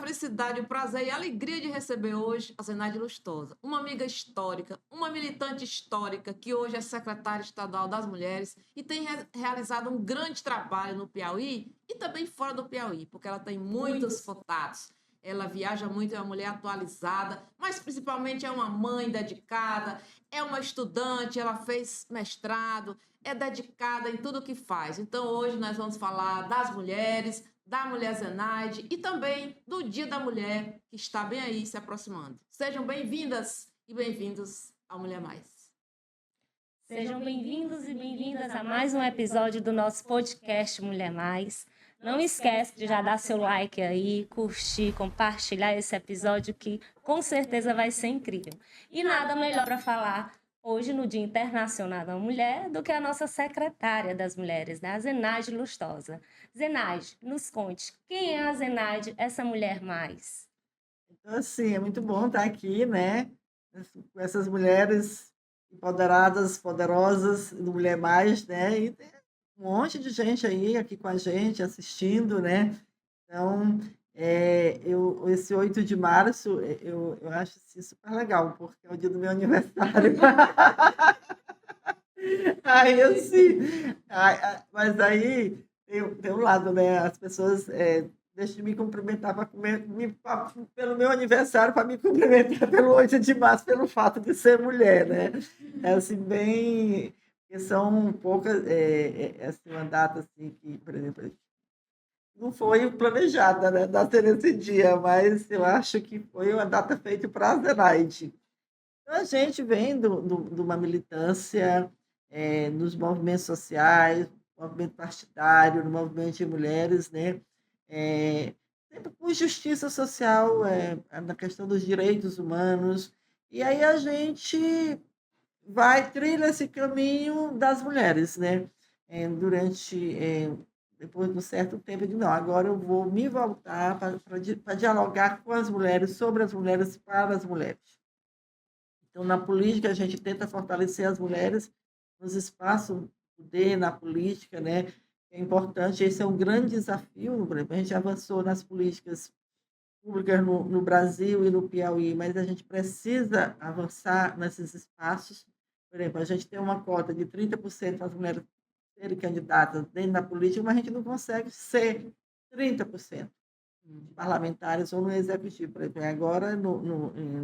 felicidade, o prazer e a alegria de receber hoje a Zenaide Lustosa, uma amiga histórica, uma militante histórica que hoje é secretária estadual das mulheres e tem realizado um grande trabalho no Piauí e também fora do Piauí, porque ela tem muitos contatos. Ela viaja muito, é uma mulher atualizada, mas principalmente é uma mãe dedicada, é uma estudante, ela fez mestrado, é dedicada em tudo que faz. Então, hoje nós vamos falar das mulheres, da Mulher Zenaide e também do Dia da Mulher, que está bem aí se aproximando. Sejam bem-vindas e bem-vindos ao Mulher Mais. Sejam bem-vindos e bem-vindas a mais um episódio do nosso podcast Mulher Mais. Não esquece de já dar seu like aí, curtir, compartilhar esse episódio que com certeza vai ser incrível. E nada melhor para falar hoje no Dia Internacional da Mulher do que a nossa secretária das mulheres, né? A Zenaide Lustosa. Zenaide, nos conte, quem é a Zenaide, essa Mulher Mais? Então, assim, é muito bom estar aqui, né? Com essas mulheres empoderadas, poderosas, do Mulher Mais, né? E tem um monte de gente aí aqui com a gente, assistindo, né? Então, esse 8 de março, eu acho assim, super legal, porque é o dia do meu aniversário. Aí, assim, mas aí tem um lado, né? As pessoas deixam de me cumprimentar pelo meu aniversário para me cumprimentar pelo 8 de março, pelo fato de ser mulher, né? É assim, bem. Porque são poucas. Assim, uma data assim, que, por exemplo, não foi planejada, né? Nascer nesse dia, mas eu acho que foi uma data feita para a Zenaide. Então, a gente vem de uma militância nos movimentos sociais, no movimento partidário, no movimento de mulheres, né? Sempre com justiça social, na questão dos direitos humanos. E aí a gente trilha esse caminho das mulheres, né? Depois de um certo tempo, eu digo, não, agora eu vou me voltar para dialogar com as mulheres, sobre as mulheres, para as mulheres. Então, na política, a gente tenta fortalecer as mulheres nos espaços de poder, na política, né? É importante, esse é um grande desafio, por exemplo, a gente avançou nas políticas públicas no Brasil e no Piauí, mas a gente precisa avançar nesses espaços. Por exemplo, a gente tem uma cota de 30% das mulheres serem candidatas dentro da política, mas a gente não consegue ser 30% de parlamentares ou no executivo. Por exemplo, agora, em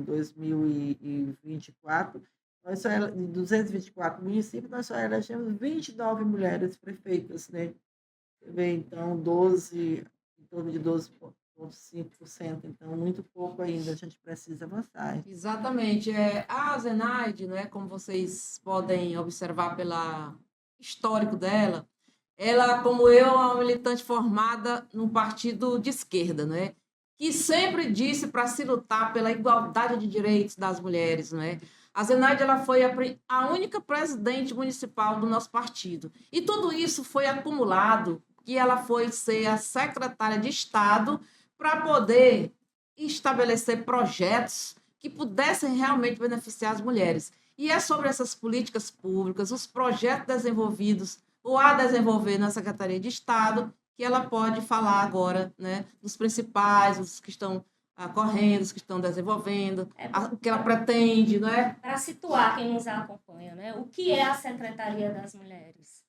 2024, nós só, em 224 municípios, nós só elegemos 29 mulheres prefeitas, né? Então, 12, em torno de 12,5%. Então, muito pouco ainda, a gente precisa avançar. Exatamente. A Zenaide, né, como vocês podem observar pelo histórico dela, ela, como eu, é uma militante formada num partido de esquerda, né? Que sempre disse para se lutar pela igualdade de direitos das mulheres, né? A Zenaide, ela foi a única presidente municipal do nosso partido. E tudo isso foi acumulado, que ela foi ser a secretária de Estado para poder estabelecer projetos que pudessem realmente beneficiar as mulheres. E é sobre essas políticas públicas, os projetos desenvolvidos ou a desenvolver na Secretaria de Estado, que ela pode falar agora, né, dos principais, os que estão correndo, os que estão desenvolvendo, o que ela pretende, não é? Para situar quem nos acompanha, né? O que é a Secretaria das Mulheres?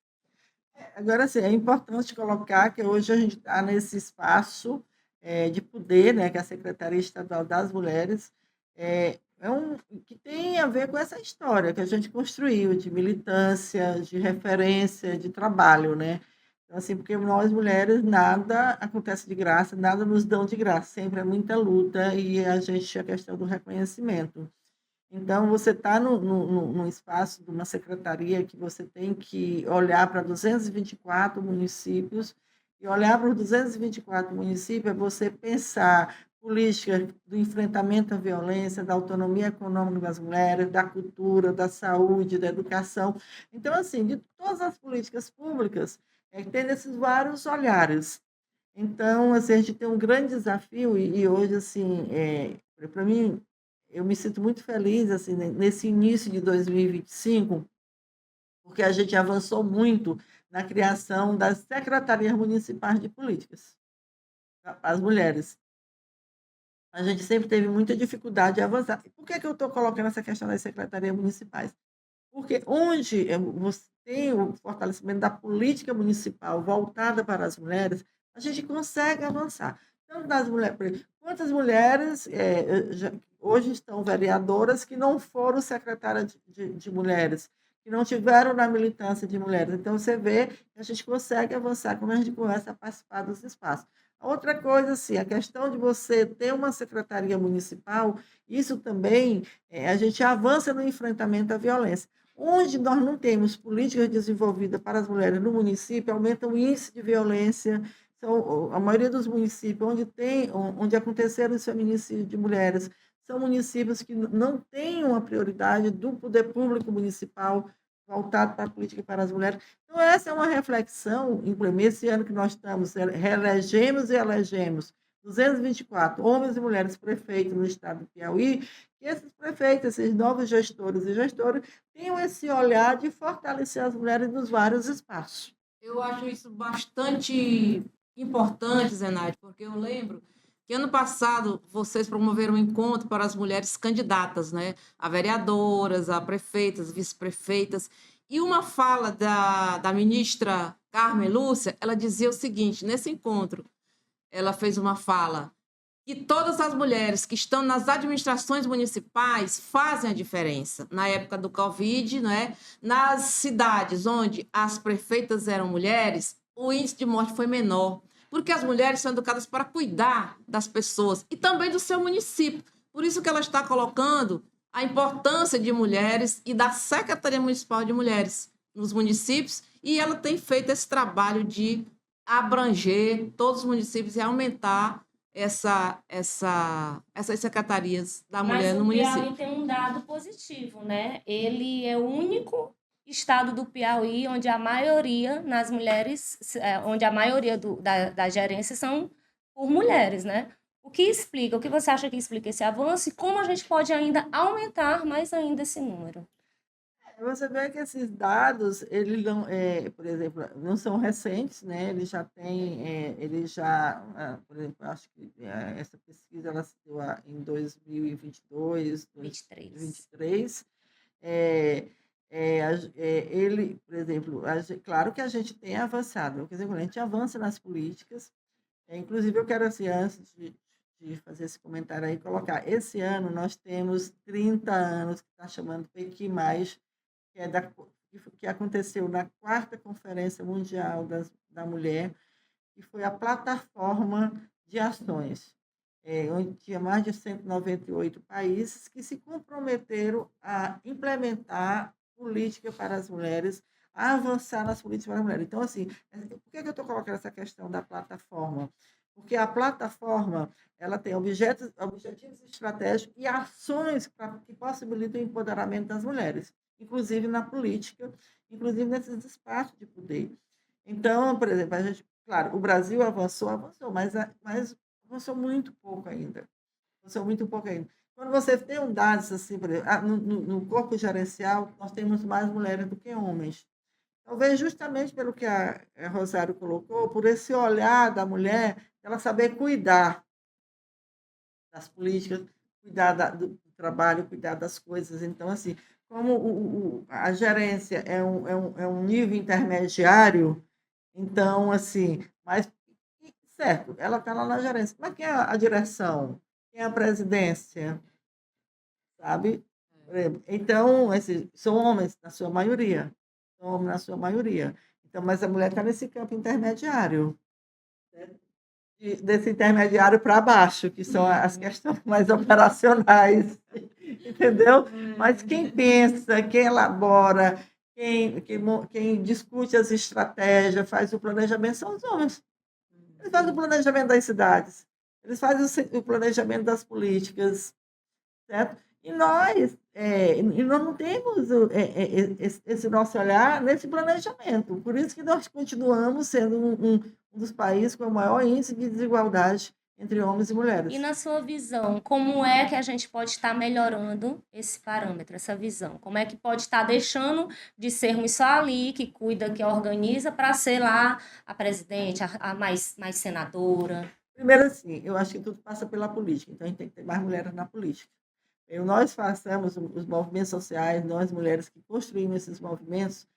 Agora, sim, é importante colocar que hoje a gente está nesse espaço de poder, né, que é a Secretaria Estadual das Mulheres, que tem a ver com essa história que a gente construiu de militância, de referência, de trabalho, né? Então, assim, porque nós mulheres nada acontece de graça, nada nos dão de graça, sempre é muita luta e a questão do reconhecimento. Então, você está no espaço de uma secretaria que você tem que olhar para 224 municípios, e olhar para os 224 municípios é você pensar políticas do enfrentamento à violência, da autonomia econômica das mulheres, da cultura, da saúde, da educação. Então, assim, de todas as políticas públicas, tem esses vários olhares. Então, assim, a gente tem um grande desafio, e hoje, assim, para mim, eu me sinto muito feliz assim, nesse início de 2025, porque a gente avançou muito na criação das secretarias municipais de políticas, as mulheres. a gente sempre teve muita dificuldade de avançar. E por que eu estou colocando essa questão das secretarias municipais? Porque onde você tem o fortalecimento da política municipal voltada para as mulheres, a gente consegue avançar. Tanto das mulheres, quantas mulheres hoje estão vereadoras que não foram secretárias de mulheres, que não tiveram na militância de mulheres. Então, você vê que a gente consegue avançar quando a gente começa a participar dos espaços. Outra coisa, assim, a questão de você ter uma secretaria municipal, isso também, a gente avança no enfrentamento à violência. Onde nós não temos políticas desenvolvidas para as mulheres no município, aumenta o índice de violência. Então, a maioria dos municípios onde aconteceram os feminicídios de mulheres são municípios que não têm uma prioridade do poder público municipal voltado para a política para as mulheres. Então, essa é uma reflexão, esse ano que nós estamos, reelegemos e elegemos 224 homens e mulheres prefeitos no estado do Piauí, que esses prefeitos, esses novos gestores e gestoras, tenham esse olhar de fortalecer as mulheres nos vários espaços. Eu acho isso bastante importante, Zenaide, porque eu lembro que ano passado vocês promoveram um encontro para as mulheres candidatas, né? A vereadoras, a prefeitas, vice-prefeitas, e uma fala da ministra Carmen Lúcia, ela dizia o seguinte, nesse encontro, ela fez uma fala, que todas as mulheres que estão nas administrações municipais fazem a diferença. Na época do Covid, né? Nas cidades onde as prefeitas eram mulheres, o índice de morte foi menor, porque as mulheres são educadas para cuidar das pessoas e também do seu município. Por isso que ela está colocando a importância de mulheres e da Secretaria Municipal de Mulheres nos municípios, e ela tem feito esse trabalho de abranger todos os municípios e aumentar essas secretarias da mulher no município. Mas o Piauí tem um dado positivo, né? Ele é o único estado do Piauí onde a maioria das mulheres, onde a maioria da gerência são por mulheres, né? O que você acha que explica esse avanço e como a gente pode ainda aumentar mais ainda esse número? Você vê que esses dados, eles não, por exemplo, não são recentes, né? Por exemplo, acho que essa pesquisa ela se deu em 2022, 2023. Por exemplo, claro que a gente tem avançado, quer dizer, quando a gente avança nas políticas, inclusive eu quero, assim, antes de fazer esse comentário aí, colocar, esse ano nós temos 30 anos, que está chamando Pequim Mais, que aconteceu na 4ª Conferência Mundial da Mulher, que foi a plataforma de ações, onde tinha mais de 198 países que se comprometeram a implementar política para as mulheres, a avançar nas políticas para as mulheres. Então, assim, por que eu estou colocando essa questão da plataforma? Porque a plataforma ela tem objetivos estratégicos e ações que possibilitam o empoderamento das mulheres, inclusive na política, inclusive nesses espaços de poder. Então, por exemplo, claro, o Brasil avançou, mas avançou muito pouco ainda. Quando você tem um dados assim, por exemplo, no corpo gerencial, nós temos mais mulheres do que homens. Talvez justamente pelo que a Rosário colocou, por esse olhar da mulher, ela saber cuidar das políticas, cuidar do trabalho, cuidar das coisas. Então, assim, como a gerência é um nível intermediário, então, assim, mas, certo, ela está lá na gerência, mas quem é a direção? Quem é a presidência? Sabe? Então, são homens, na sua maioria. Então, mas a mulher está nesse campo intermediário, né? Desse intermediário para baixo, que são as questões mais operacionais, entendeu? Mas quem pensa, quem elabora, quem discute as estratégias, faz o planejamento, são os homens. Eles fazem o planejamento das cidades, eles fazem o planejamento das políticas, certo? E nós não temos esse nosso olhar nesse planejamento. Por isso que nós continuamos sendo um dos países com o maior índice de desigualdade entre homens e mulheres. E na sua visão, como é que a gente pode estar melhorando esse parâmetro, essa visão? Como é que pode estar deixando de sermos só ali, que cuida, que organiza, para ser lá a presidente, a mais senadora? Primeiro, assim, eu acho que tudo passa pela política, então a gente tem que ter mais mulheres na política. Nós façamos os movimentos sociais, nós mulheres que construímos esses movimentos,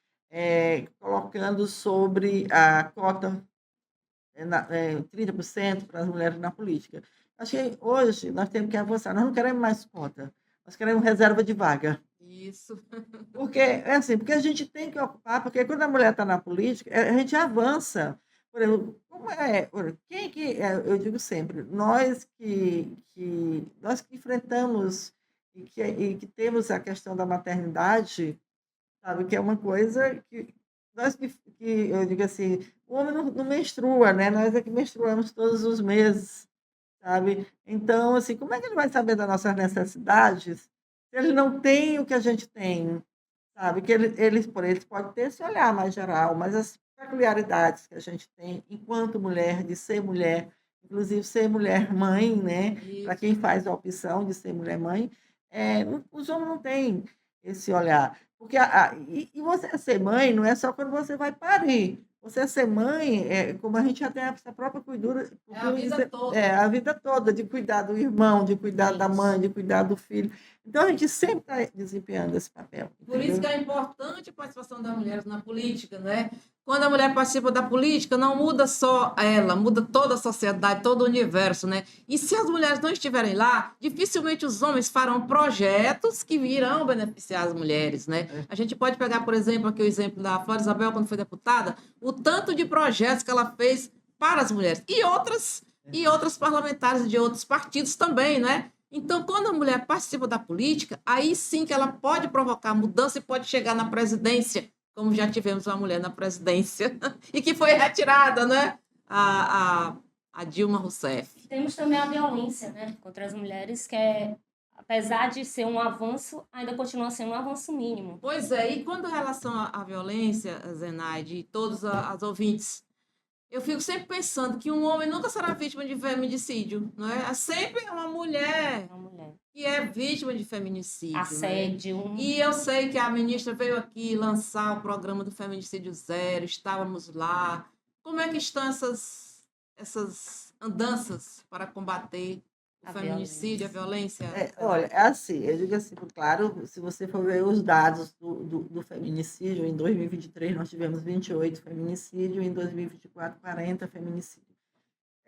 colocando sobre a cota 30% para as mulheres na política. Acho que hoje nós temos que avançar, nós não queremos mais cota, nós queremos reserva de vaga. Isso. Porque, assim, porque a gente tem que ocupar, porque quando a mulher está na política, a gente avança. Por exemplo, quem que, eu digo sempre, nós que enfrentamos e que temos a questão da maternidade, sabe, que é uma coisa que nós eu digo assim, o homem não menstrua, né? Nós é que menstruamos todos os meses, sabe? Então, assim, como é que ele vai saber das nossas necessidades se ele não tem o que a gente tem, sabe? Que eles podem ter esse olhar mais geral, mas as peculiaridades que a gente tem enquanto mulher, de ser mulher, inclusive ser mulher mãe, né? Para quem faz a opção de ser mulher mãe, os homens não têm esse olhar. Porque e você ser mãe não é só quando você vai parir. Você ser mãe, como a gente já tem essa própria cuidura, a vida toda. A vida toda, de cuidar do irmão, de cuidar da mãe, de cuidar do filho. Então, a gente sempre está desempenhando esse papel. Por isso que é importante a participação das mulheres na política, né? Quando a mulher participa da política, não muda só ela, muda toda a sociedade, todo o universo, né? E se as mulheres não estiverem lá, dificilmente os homens farão projetos que irão beneficiar as mulheres, né? A gente pode pegar, por exemplo, aqui o exemplo da Flora Isabel, quando foi deputada, o tanto de projetos que ela fez para as mulheres. E outras parlamentares de outros partidos também, né? Então, quando a mulher participa da política, aí sim que ela pode provocar mudança e pode chegar na presidência, como já tivemos uma mulher na presidência, e que foi retirada, né? A Dilma Rousseff. Temos também a violência, né, contra as mulheres, que apesar de ser um avanço, ainda continua sendo um avanço mínimo. Pois é, e quando em relação à violência, Zenaide, e todos as ouvintes, eu fico sempre pensando que um homem nunca será vítima de feminicídio, não é? É sempre uma mulher que é vítima de feminicídio. Assédio. Né? E eu sei que a ministra veio aqui lançar o programa do Feminicídio Zero, estávamos lá. Como é que estão essas andanças para combater o feminicídio, a violência? Olha, é assim, eu digo assim, claro, se você for ver os dados do feminicídio, em 2023 nós tivemos 28 feminicídios, em 2024, 40 feminicídios.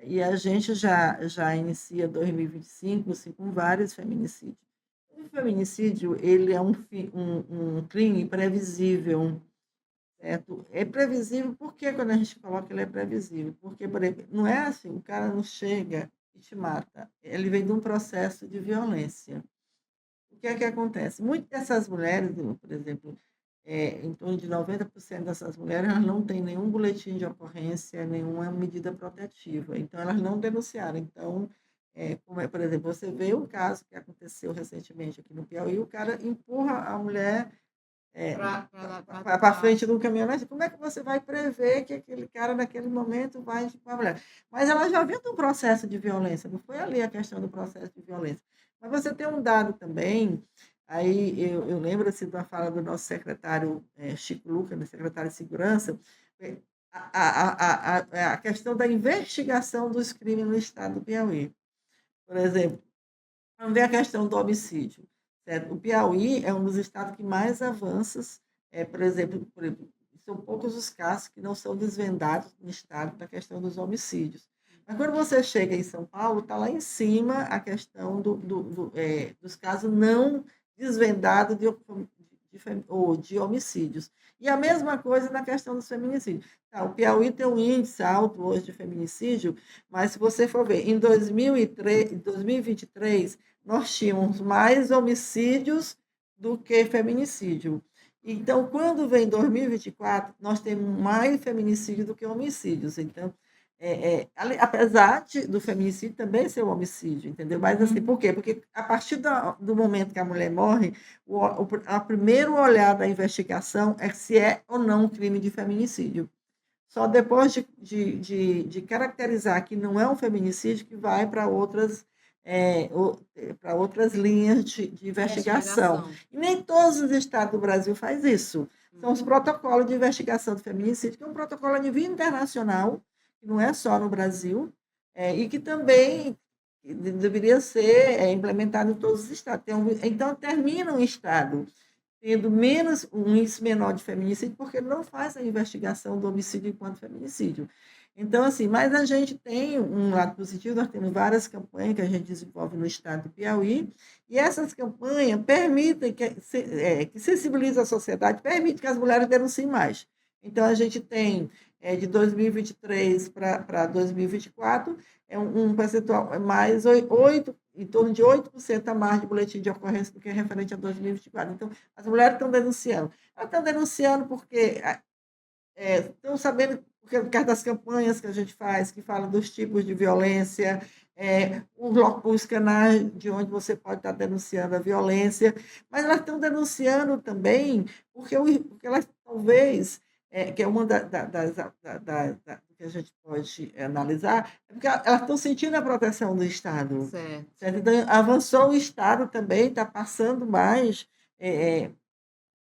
E a gente já inicia 2025 assim, com vários feminicídios. O feminicídio, ele é um crime previsível, certo? É previsível, por que quando a gente coloca ele é previsível? Porque, por exemplo, não é assim, o cara não chega e te mata. Ele vem de um processo de violência. O que é que acontece? Muitas dessas mulheres, por exemplo, em torno de 90% dessas mulheres, elas não têm nenhum boletim de ocorrência, nenhuma medida protetiva. Então, elas não denunciaram. Então, por exemplo, você vê um caso que aconteceu recentemente aqui no Piauí, o cara empurra a mulher para frente do caminhonete. Como é que você vai prever que aquele cara, naquele momento, vai com a mulher? Mas ela já vinha de um processo de violência, não foi ali a questão do processo de violência. Mas você tem um dado também, aí eu lembro-se da fala do nosso secretário Chico Lucas, secretário de Segurança, a questão da investigação dos crimes no estado do Piauí. Por exemplo, vamos ver a questão do homicídio. Certo? O Piauí é um dos estados que mais avança, por exemplo, são poucos os casos que não são desvendados no estado da questão dos homicídios. Mas quando você chega em São Paulo, está lá em cima a questão dos casos não desvendados de homicídios. E a mesma coisa na questão dos feminicídios. O Piauí tem um índice alto hoje de feminicídio, mas se você for ver, em 2023, nós tínhamos mais homicídios do que feminicídio. Então, quando vem 2024, nós temos mais feminicídio do que homicídios. Então, apesar do feminicídio também ser um homicídio, entendeu? Mas assim, por quê? Porque a partir do momento que a mulher morre, o primeiro olhar da investigação é se é ou não um crime de feminicídio. Só depois de caracterizar que não é um feminicídio que vai para outras linhas de investigação. E nem todos os estados do Brasil fazem isso. São os protocolos de investigação do feminicídio, que é um protocolo a nível internacional, que não é só no Brasil, e que também deveria ser implementado em todos os estados. Então, termina um estado tendo um índice menor de feminicídio, porque não faz a investigação do homicídio enquanto feminicídio. Então, assim, mas a gente tem um lado positivo, nós temos várias campanhas que a gente desenvolve no estado do Piauí, e essas campanhas permitem que sensibilizem a sociedade, permitem que as mulheres denunciem mais. Então, a gente tem, de 2023 para 2024, um percentual mais em torno de 8% a mais de boletim de ocorrência do que referente a 2024. Então, as mulheres estão denunciando. Elas estão denunciando porque estão sabendo, por causa das campanhas que a gente faz, que falam dos tipos de violência, os canais de onde você pode estar denunciando a violência, mas elas estão denunciando também porque elas talvez, que é uma das que a gente pode analisar, é porque elas estão sentindo a proteção do Estado. Certo. Certo? Então, avançou o Estado também, está passando mais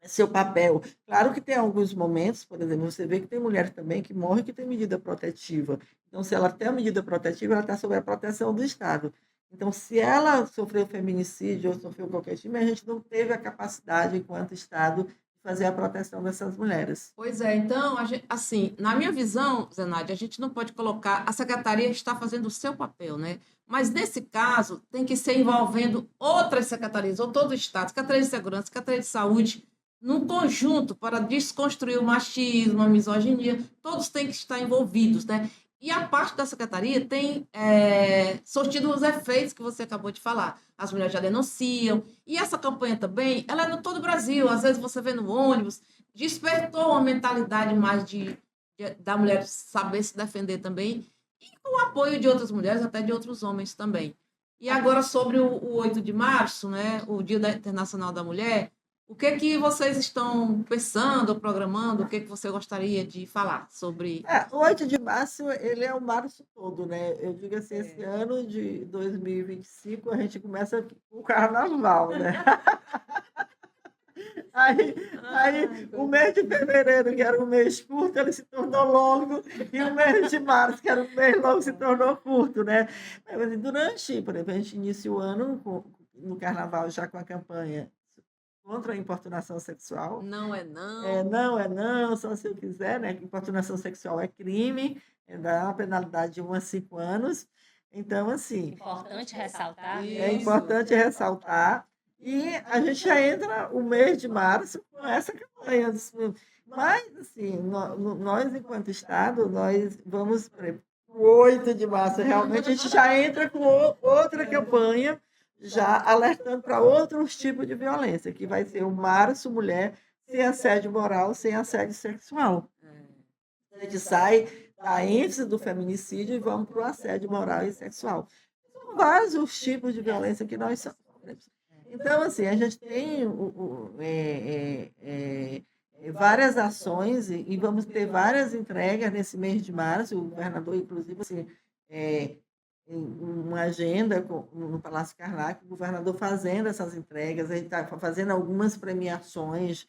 seu papel. Claro que tem alguns momentos, por exemplo, você vê que tem mulheres também que morrem que tem medida protetiva. Então, se ela tem a medida protetiva, ela está sob a proteção do Estado. Então, se ela sofreu feminicídio ou sofreu qualquer tipo, a gente não teve a capacidade, enquanto Estado, fazer a proteção dessas mulheres. Pois é, então, assim, na minha visão, Zenaide, a gente não pode colocar, a secretaria está fazendo o seu papel, né? Mas, nesse caso, tem que ser envolvendo outras secretarias, ou todo o Estado, Secretaria de Segurança, Secretaria de Saúde, num conjunto para desconstruir o machismo, a misoginia, todos têm que estar envolvidos, né? E a parte da secretaria tem sortido os efeitos que você acabou de falar. As mulheres já denunciam. E essa campanha também, ela é no todo o Brasil. Às vezes você vê no ônibus, despertou uma mentalidade mais da mulher saber se defender também, e com o apoio de outras mulheres, até de outros homens também. E agora sobre o 8 de março, né, o Dia Internacional da Mulher, o que vocês estão pensando, programando? O que você gostaria de falar sobre? O 8 de março, ele é o março todo, né? Eu digo assim, esse ano de 2025, a gente começa com o carnaval, né? Aí o mês de fevereiro, que era um mês curto, ele se tornou longo, e o mês de março, que era um mês longo, se tornou curto, né? Mas, durante, por exemplo, a gente inicia o ano no carnaval já com a campanha contra a importunação sexual. Não é não. Não é não, só se eu quiser, né? Importunação sexual é crime, dá uma penalidade de 1 a 5 anos. Então, assim... Importante ressaltar. É importante ressaltar. E a gente já entra o mês de março com essa campanha. Mas, assim, nós, enquanto Estado, nós vamos para o 8 de março. Realmente, a gente já entra com outra campanha, já alertando para outros tipos de violência, que vai ser o Março Mulher sem assédio moral, sem assédio sexual. A gente sai da ênfase do feminicídio e vamos para o assédio moral e sexual. São vários os tipos de violência que nós sofremos. Então, assim, a gente tem várias ações e vamos ter várias entregas nesse mês de março. O governador, inclusive, assim, uma agenda no Palácio Karnak, o governador fazendo essas entregas, a gente está fazendo algumas premiações.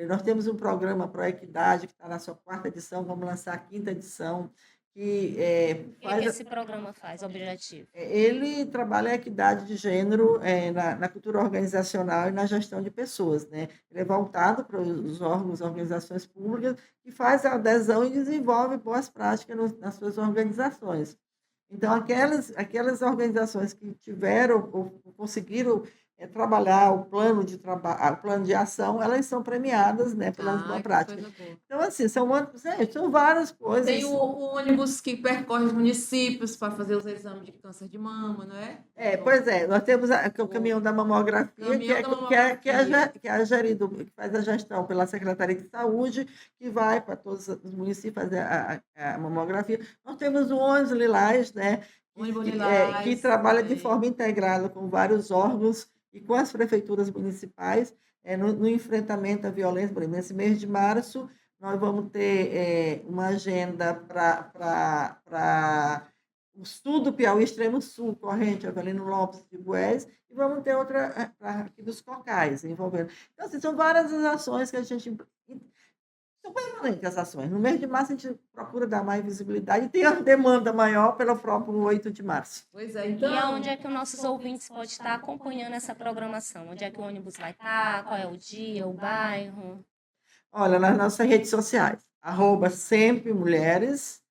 Nós temos um programa Proequidade, que está na sua 4ª edição, vamos lançar a 5ª edição. O que esse programa faz, objetivo? Ele trabalha a equidade de gênero na cultura organizacional e na gestão de pessoas, né? Ele é voltado para os órgãos, organizações públicas, e faz a adesão e desenvolve boas práticas nas suas organizações. Então, aquelas organizações que tiveram ou conseguiram trabalhar o plano de ação, elas são premiadas, né, pelas boas práticas. Então, assim, são várias coisas. Tem o ônibus que percorre os municípios para fazer os exames de câncer de mama, não é? Pois é, nós temos o caminhão da mamografia, que é gerido, que faz a gestão pela Secretaria de Saúde, que vai para todos os municípios fazer a mamografia. Nós temos o ônibus Lilás, né, que trabalha de forma integrada com vários órgãos e com as prefeituras municipais no enfrentamento à violência. Por exemplo, nesse mês de março, nós vamos ter uma agenda para o sul do Piauí, extremo sul, corrente, Avelino Lopes de Bués, e vamos ter outra aqui dos Cocais, envolvendo. Então, assim, são várias as ações que a gente... são permanentes as ações. No mês de março, a gente procura dar mais visibilidade e tem a demanda maior pelo próprio 8 de março. Pois é, E então. aonde é que os nossos ouvintes podem estar acompanhando essa programação? Onde é que o ônibus vai estar? Qual é o dia, o bairro? Olha, nas nossas redes sociais, @sempre mulheres,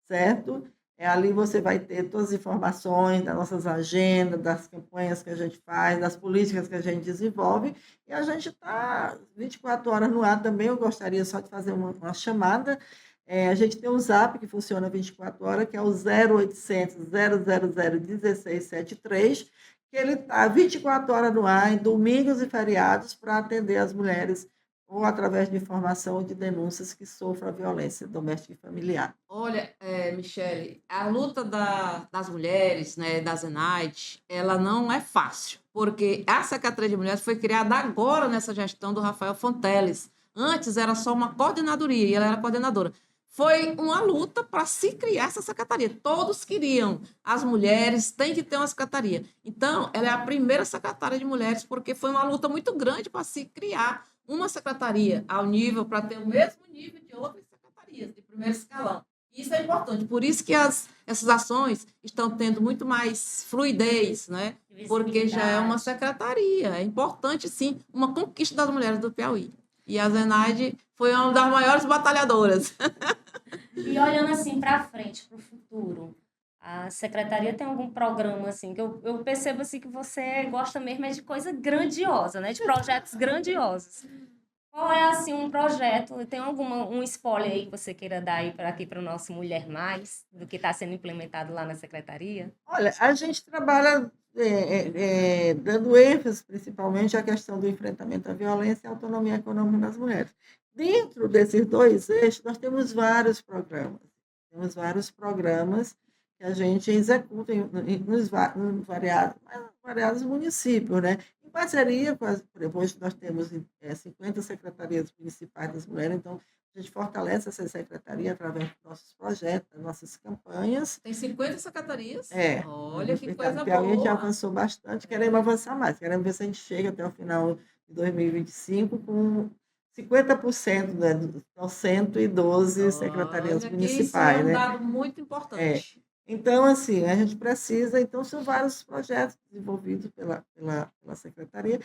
certo? Ali você vai ter todas as informações das nossas agendas, das campanhas que a gente faz, das políticas que a gente desenvolve. E a gente está 24 horas no ar também. Eu gostaria só de fazer uma chamada. A gente tem um Zap que funciona 24 horas, que é o 0800 000 1673, que ele está 24 horas no ar, em domingos e feriados, para atender as mulheres ou através de informação ou de denúncias que sofram a violência doméstica e familiar. Olha, Michele, a luta das mulheres, né, da Zenaide, ela não é fácil, porque a Secretaria de Mulheres foi criada agora nessa gestão do Rafael Fonteles. Antes era só uma coordenadoria e ela era coordenadora. Foi uma luta para se criar essa secretaria. Todos queriam. As mulheres têm que ter uma secretaria. Então, ela é a primeira secretária de mulheres, porque foi uma luta muito grande para se criar uma secretaria ao nível, para ter o mesmo nível de outras secretarias, de primeiro escalão. Isso é importante. Por isso que essas ações estão tendo muito mais fluidez, né? Porque já é uma secretaria. É importante, sim, uma conquista das mulheres do Piauí. E a Zenaide foi uma das maiores batalhadoras. E olhando assim para frente, para o futuro, a secretaria tem algum programa assim que eu percebo assim que você gosta mesmo é de coisa grandiosa, né? De projetos grandiosos. Qual é assim um projeto? Tem um spoiler aí que você queira dar aí para aqui para o nosso Mulher Mais do que está sendo implementado lá na secretaria? Olha, a gente trabalha dando ênfase principalmente à questão do enfrentamento à violência e à autonomia econômica das mulheres. Dentro desses dois eixos, nós temos vários programas. Temos vários programas que a gente executa nos variados municípios, né? Em parceria com por exemplo, hoje nós temos 50 secretarias municipais das mulheres, então a gente fortalece essa secretaria através dos nossos projetos, das nossas campanhas. Tem 50 secretarias? Olha, que coisa boa. A gente boa. avançou bastante, queremos avançar mais, queremos ver se a gente chega até o final de 2025 com 50%, né, são 112 secretarias municipais. Isso é um né? dado muito importante. Então, assim, a gente precisa, então, são vários projetos desenvolvidos pela secretaria,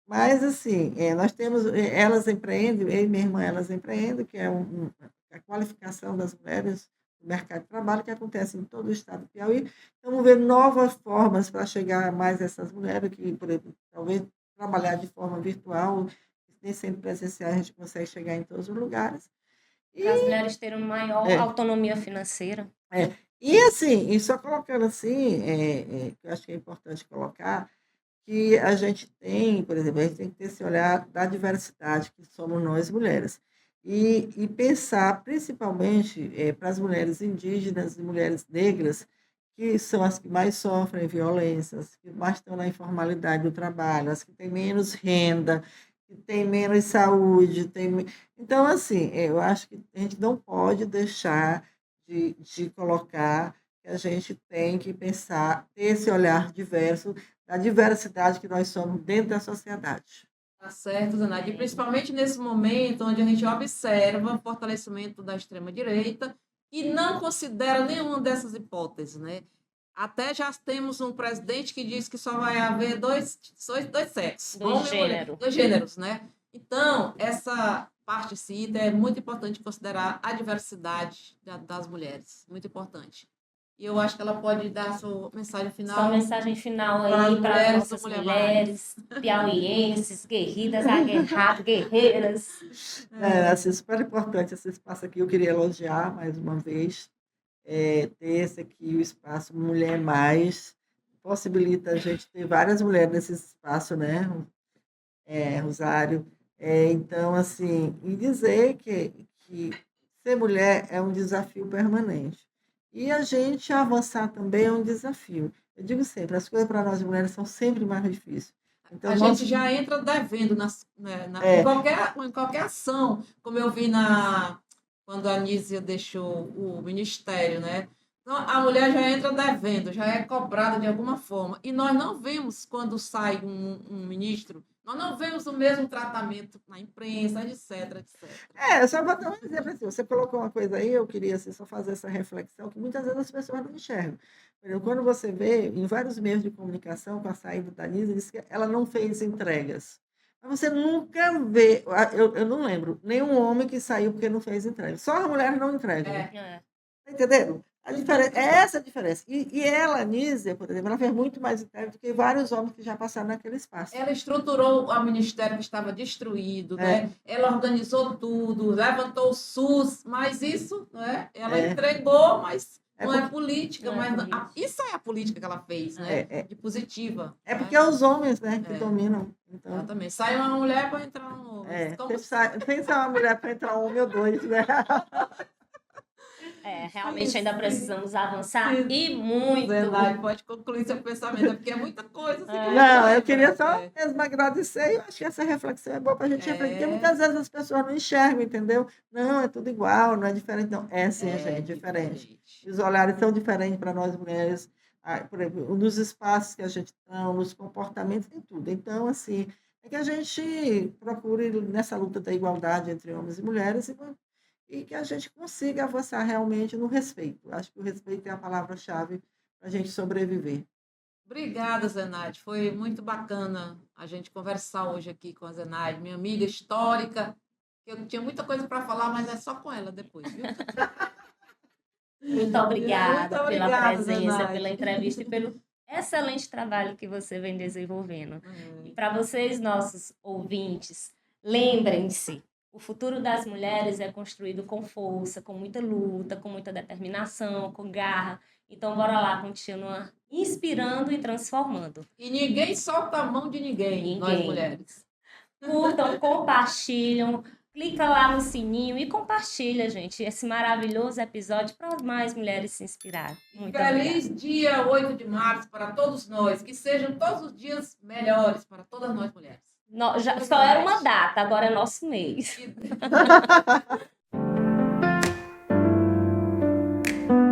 mas, assim, nós temos, Elas Empreendem, eu e minha irmã Elas Empreendem, que é a qualificação das mulheres no mercado de trabalho, que acontece em todo o estado do Piauí. Então, vamos ver novas formas para chegar a mais essas mulheres, que, por exemplo, talvez trabalhar de forma virtual, nem sempre presencial, a gente consegue chegar em todos os lugares. Para as mulheres terem maior autonomia financeira. E, assim, e só colocando assim, eu acho que é importante colocar, que a gente tem, por exemplo, a gente tem que ter esse olhar da diversidade que somos nós mulheres. E pensar principalmente para as mulheres indígenas e mulheres negras, que são as que mais sofrem violência, as que mais estão na informalidade do trabalho, as que têm menos renda, que têm menos saúde. Então, assim, eu acho que a gente não pode deixar de colocar que a gente tem que pensar, ter esse olhar diverso, da diversidade que nós somos dentro da sociedade. Tá certo, Zenaide. E principalmente nesse momento onde a gente observa o fortalecimento da extrema-direita e não considera nenhuma dessas hipóteses, né? Até já temos um presidente que diz que só vai haver dois sexos, dois gêneros, né? Então, essa parte cita é muito importante considerar a diversidade das mulheres, muito importante. E eu acho que ela pode dar sua mensagem final. Sua mensagem final aí para as nossas mulheres piauienses, guerreiras, aguerradas, guerreiras. Assim, super importante esse espaço aqui. Eu queria elogiar mais uma vez, ter esse aqui, o espaço Mulher Mais, possibilita a gente ter várias mulheres nesse espaço, né, Rosário? Então, assim, e dizer que ser mulher é um desafio permanente. E a gente avançar também é um desafio. Eu digo sempre, as coisas para nós mulheres são sempre mais difíceis. Então, a gente já entra devendo em qualquer ação, como eu vi quando a Anísia deixou o ministério, né? Então, a mulher já entra devendo, já é cobrada de alguma forma. E nós não vemos quando sai um ministro, Nós não vemos o mesmo tratamento na imprensa, etc, etc. Só vou dar um exemplo assim. Você colocou uma coisa aí, eu queria assim, só fazer essa reflexão, que muitas vezes as pessoas não enxergam. Por exemplo, quando você vê em vários meios de comunicação, com a saída da Nisa, diz que ela não fez entregas. Mas você nunca vê, eu não lembro, nenhum homem que saiu porque não fez entrega. Só as mulheres não entregam. Tá entendendo? A diferença, é essa a diferença. E ela, Nízia, por exemplo, ela fez muito mais entrega do que vários homens que já passaram naquele espaço. Ela estruturou o ministério que estava destruído, né? Ela organizou tudo, levantou o SUS, mas isso, né? Ela entregou, mas não é política. Isso é a política que ela fez, né? De positiva. Porque é os homens, né, que dominam. Então, exatamente. Sai uma mulher para entrar um homem. Tem que ser uma mulher para entrar um homem ou dois, né? Realmente ainda precisamos avançar e muito. Zenaide, pode concluir seu pensamento, porque é muita coisa. Não, eu queria só mesmo agradecer, e eu acho que essa reflexão é boa para a gente refletir, porque muitas vezes as pessoas não enxergam, entendeu? Não, é tudo igual, não é diferente, não. Sim, gente, é diferente. Os olhares são diferentes para nós mulheres, por exemplo, nos espaços que a gente está, nos comportamentos, em tudo. Então, assim, é que a gente procure nessa luta da igualdade entre homens e mulheres e que a gente consiga avançar realmente no respeito. Acho que o respeito é a palavra-chave para a gente sobreviver. Obrigada, Zenaide. Foi muito bacana a gente conversar hoje aqui com a Zenaide, minha amiga histórica. Eu tinha muita coisa para falar, mas é só com ela depois, viu? Muito obrigada pela presença, Zenaide, pela entrevista e pelo excelente trabalho que você vem desenvolvendo. E para vocês, nossos ouvintes, lembrem-se, o futuro das mulheres é construído com força, com muita luta, com muita determinação, com garra. Então, bora lá, continua inspirando e transformando. E ninguém solta a mão de ninguém. Nós mulheres. Curtam, compartilham, clica lá no sininho e compartilha, gente, esse maravilhoso episódio para mais mulheres se inspirarem. Muito Feliz dia 8 de março para todos nós. Que sejam todos os dias melhores para todas nós mulheres. Só era uma data, agora é nosso mês.